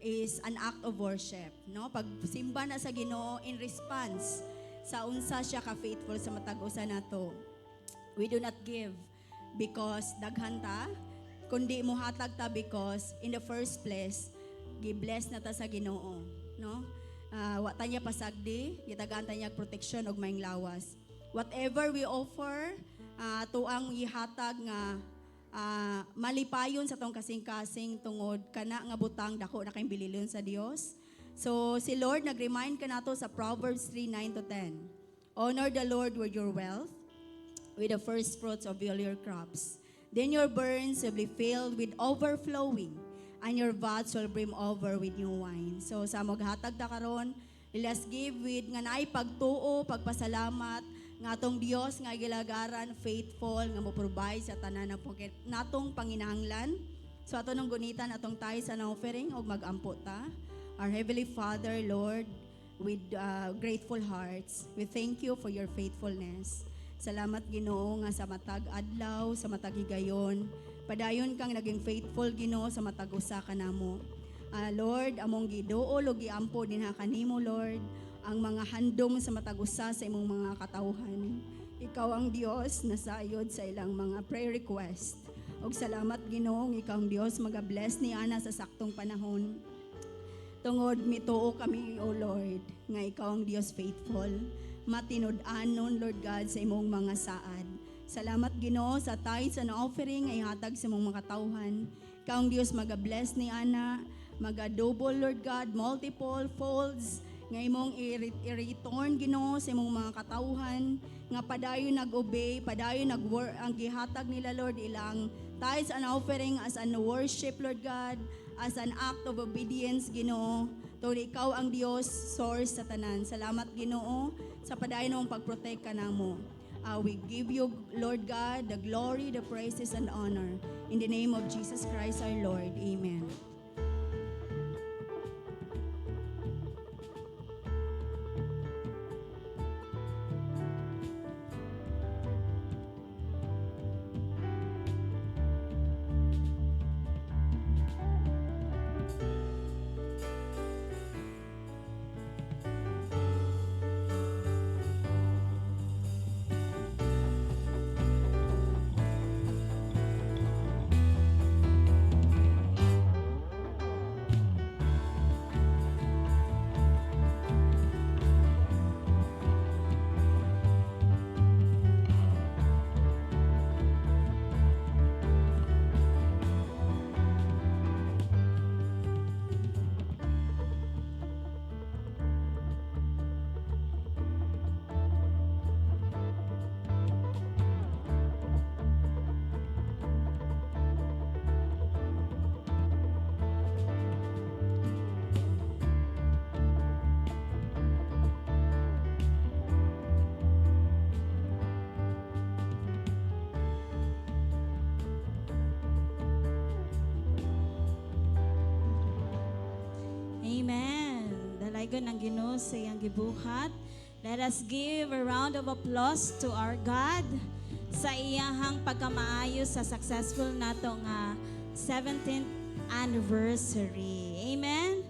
is an act of worship, no? Pagsimba na sa Ginoo in response sa unsa siya ka faithful sa matag-usa nato. We do not give because daghan ta, kundi mohatag ta because in the first place gi-bless na ta sa Ginoo, no? Wa ta niya pasagdi, gitagaan ta niya protection og maayong lawas. Whatever we offer to ang ihatag nga malipayon sa tong kasing-kasing tungod kana nga butang dako na kayong bililyon sa Dios. So si Lord nag-remind kanato sa Proverbs 3:9-10. Honor the Lord with your wealth, with the first fruits of all your crops. Then your barns will be filled with overflowing, and your vats will brim over with new wine. So sa maghatag ta karon, let's give with nga naay pagtuo, pagpasalamat nga atong Dios nga gilagaran faithful nga mo-provide sa tanan ng natong panginahanglan. So ato nang gunitan atong tithes and offering og mag-ampo ta. Our Heavenly Father, Lord, with grateful hearts, we thank you for your faithfulness. Salamat Ginoo nga sa matag adlaw, sa matag higayon, padayon kang naging faithful Ginoo sa matag usa kanamo. Lord, among giduol ug giampo dinha kanimo Lord, ang mga handom sa matag usa sa imong mga katawhan. Ikaw ang Dios na sayod sa ilang mga prayer request. Og salamat Ginoo, ikaw ang Dios maga-bless ni ana sa saktong panahon. Tungod mituo kami O Lord, nga ikaw ang Dios faithful. Matinud-anon Lord God sa imong mga saad. Salamat Ginoo sa tithes and offering ay hatag sa imong mga katawhan. Ikaw ang Dios maga-bless ni ana, maga-double Lord God, multiple folds nga imong i-return Ginoo sa imong mga katawhan nga padayon nag-obey, padayon nag-work ang gihatag nila Lord ilang tithes and offering as an worship Lord God, as an act of obedience Ginoo. Tungod ikaw ang Dios source sa tanan. Salamat Ginoo sa padayon mong pagprotect kanamo. We give you Lord God the glory, the praises and honor in the name of Jesus Christ our Lord. Amen. Amen. Dalaygon ng Ginoo sa iyang gibuhat. Let us give a round of applause to our God sa iyahang pagkamaayo sa successful nato nga 17th anniversary. Amen.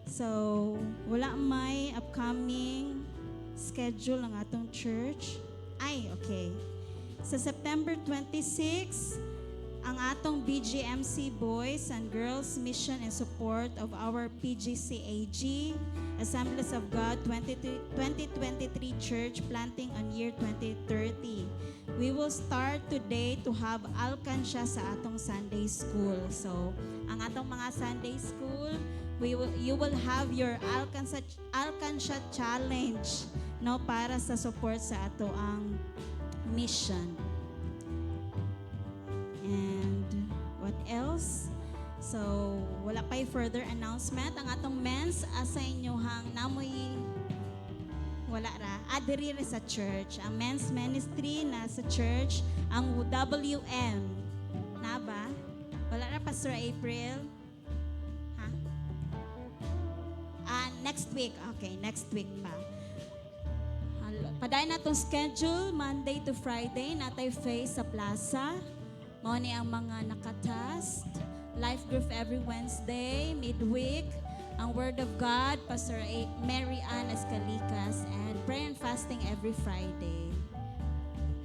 So, wala may upcoming schedule ang atong church. Ay, okay. Sa September 26, ang atong BGMC Boys and Girls Mission in support of our PGCAG, Assemblies of God 2023 Church planting on year 2030. We will start today to have alkansya sa atong Sunday school. So, ang atong mga Sunday school, you will have your alkansya challenge no para sa support sa ato ang mission. And what else? So, wala pa'y further announcement. Ang atong men's asa inyohang namoy wala ra. Adiri ra sa church. Ang men's ministry na sa church, ang WM. Na ba? Wala ra Pastor April? Ha? Next week. Okay, next week pa. Paday na tong schedule, Monday to Friday, natay face sa plaza. Mao ni ang mga nakatask. Life group every Wednesday, midweek. Ang Word of God, Pastor Mary Ann Escalicas, and prayer and fasting every Friday.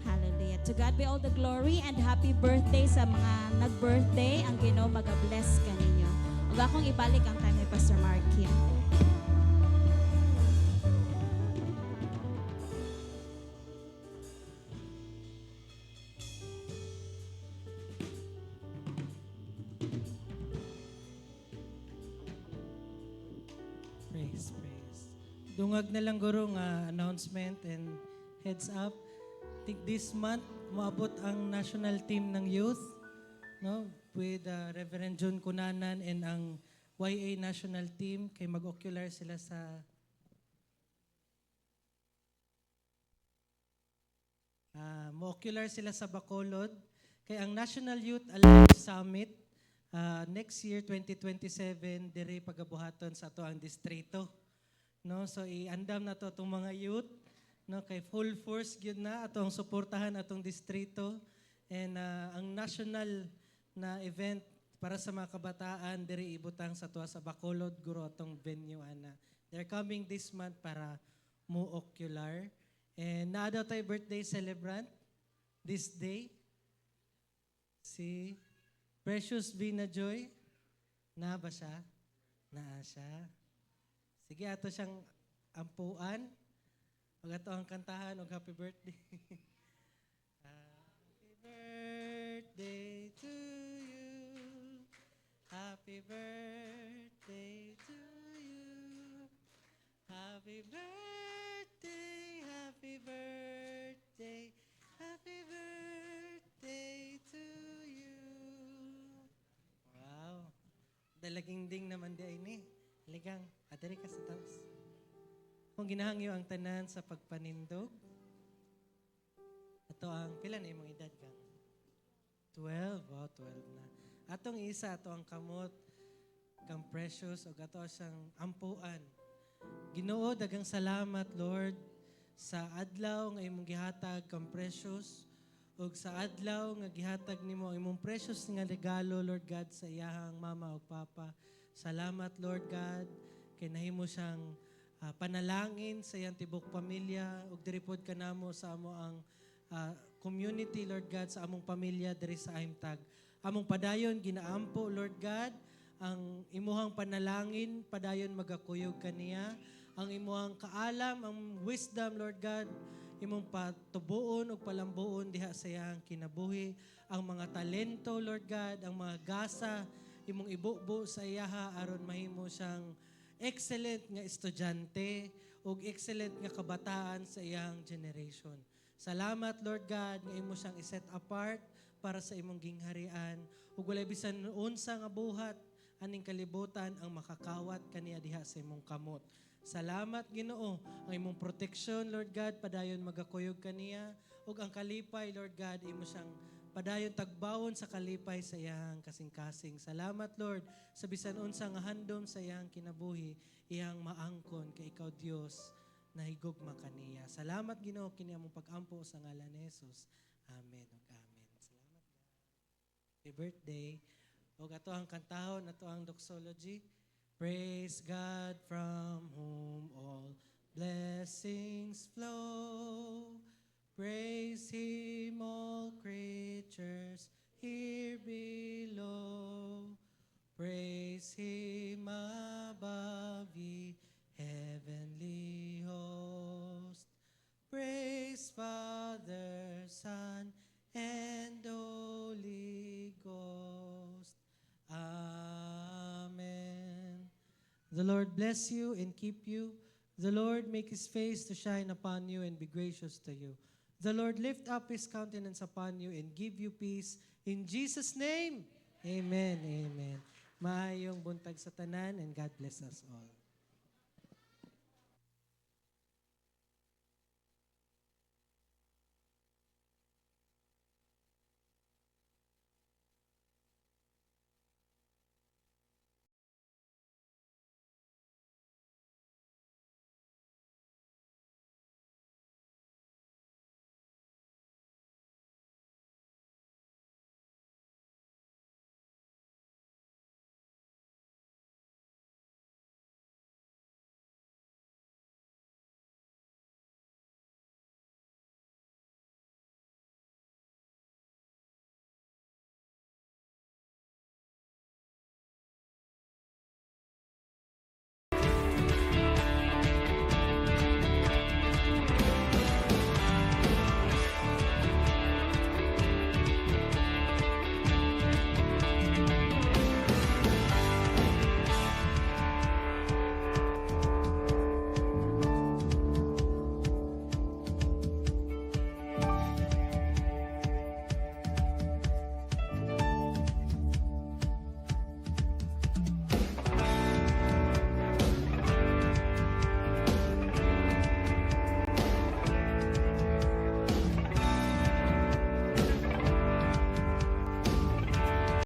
Hallelujah. To God be all the glory and happy birthday sa mga nag-birthday. Ang Ginoo mag-bless kaninyo. Ug akong ibalik ang time ni Pastor Marky. Praise. Dungag na lang guro nga announcement and heads up. Think this month moabot ang national team ng youth, no, with Reverend John Cunanan and ang YA national team kay mag-ocular sila sa mo-ocular sila sa Bacolod. Kay ang National Youth Alive Summit next year 2027 dire pagabuhaton sa ato ang distrito. No, so iandam na to atong mga youth, no, kay full force gyud na atong suportahan atong distrito, and ang national na event para sa mga kabataan diri ibutang sa tuwa sa Bacolod guro atong venue ana. They're coming this month para mo ocular, and naa daw tay birthday celebrant this day, si Precious Vina Joy. Na ba siya? Naa siya. Sige, ato siyang ampuan. Huwag ato ang kantahan og happy birthday. Happy birthday to you. Happy birthday to you. Happy birthday, happy birthday, happy birthday to you. Wow. Dalaging ding naman di ay ni. Ligang, adari ka sa taos. Kung ginahangyo ang tanan sa pagpanindog, ato ang, pila na imong edad kang? 12, wow, 12 na. Atong isa, ato ang kamot, kang precious, o ato siyang ampuan. Ginoo, dagang salamat, Lord, sa adlaw nga imong gihatag kang precious, o sa adlaw nga gihatag nimo ang imong precious nga regalo, Lord God, sa iyahang mama o papa. Salamat, Lord God, kay nahimo siyang panalangin sa iyang tibok pamilya, ug diripod ka namo sa amo ang community, Lord God, sa among pamilya diri sa Aimtag. Among padayon ginaampo, Lord God, ang imuhang panalangin, padayon magakuyog kaniya, ang imuhang kaalam, ang wisdom, Lord God, imong patubuon ug palambuon diha sa iyang kinabuhi, ang mga talento, Lord God, ang mga gasa, imong ibubo sa iyaha aron mahimo siyang excellent nga estudyante ug excellent nga kabataan sa iyang generation. Salamat, Lord God, nga imo siyang i-set apart para sa imong gingharian ug walay bisan unsa nga buhat aning kalibutan ang makakawat kaniya diha sa imong kamot. Salamat, Ginoo, ang imong protection, Lord God, padayon magakuyog kaniya ug ang kalipay, Lord God, imo siyang padayon tagbawon sa kalipay sa iyang kasing-kasing. Salamat, Lord, sa bisan unsa nga handom sa iyang kinabuhi, iyang maangkon kay ikaw Dios na higugma kaniya. Salamat, Ginoo, kini among pag-ampo sa ngalan ni Jesus. Amen ug amen. Salamat. Happy birthday. Ug ato ang kantahon, ato ang doxology. Praise God from whom all blessings flow. Praise Him, all creatures here below. Praise Him above, ye heavenly host. Praise Father, Son, and Holy Ghost. Amen. The Lord bless you and keep you. The Lord make His face to shine upon you and be gracious to you. The Lord lift up His countenance upon you and give you peace In Jesus' name, amen, amen. Maayong buntag sa tanan and God bless us all.